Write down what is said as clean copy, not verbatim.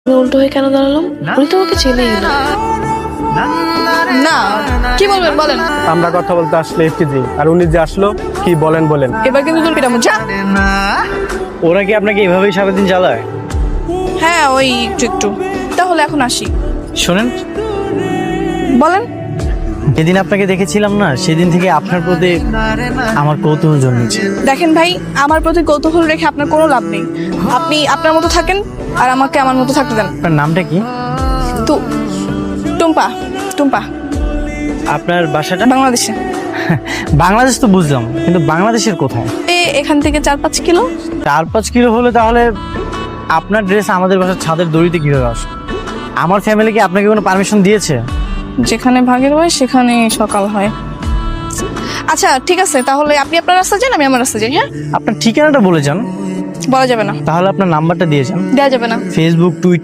আমি উল্টো হয়ে কেন দাঁড়ালাম? উনি তো আমাকে চেনেই না। না কি বলবেন বলেন। আমরা কথা বলতে আসলে এফটিজি আর উনি যে আসলো কি বলেন বলেন। এবার কিন্তু তোর পিটামো যা। ওরা কি আপনাকে এভাবেই সারাদিন চালায়? হ্যাঁ ওই একটু একটু। তাহলে এখন আসি। শোনেন, বলেন। যেদিন আপনাকে দেখেছিলাম না, সেদিন থেকে আপনার প্রতি আমার কৌতূহল জন্মেছে। দেখেন ভাই, আমার প্রতি কৌতূহল রেখে আপনার কোনো লাভ নেই। আপনি আপনার মতো থাকেন আর আমাকে আমার মতো থাকতে দেন। আপনার নামটা কি? তো টুম্পা। টুম্পা। আপনার বাসাটা? বাংলাদেশে। বাংলাদেশ তো বুঝলাম, কিন্তু বাংলাদেশের কোথায়? এখান থেকে 4-5 কিলো। 4-5 কিলো হলে তাহলে আপনার ড্রেস আমাদের বাসার ছাদের দড়িতে কিভাবে আসে? আমার ফ্যামিলি কি আপনাকে কোনো পারমিশন দিয়েছে? যেখানে ভাগের হয় সেখানে সকাল হয়। আচ্ছা ঠিক আছে, তাহলে আপনি আপনার রাস্তা যান, আমি আমার রাস্তা যাই। হ্যাঁ, আপনার ঠিকানাটা বলে যান। বলা যাবে না। তাহলে আপনার নাম্বারটা দিয়ে যান। দেওয়া যাবে না। Facebook, Twitter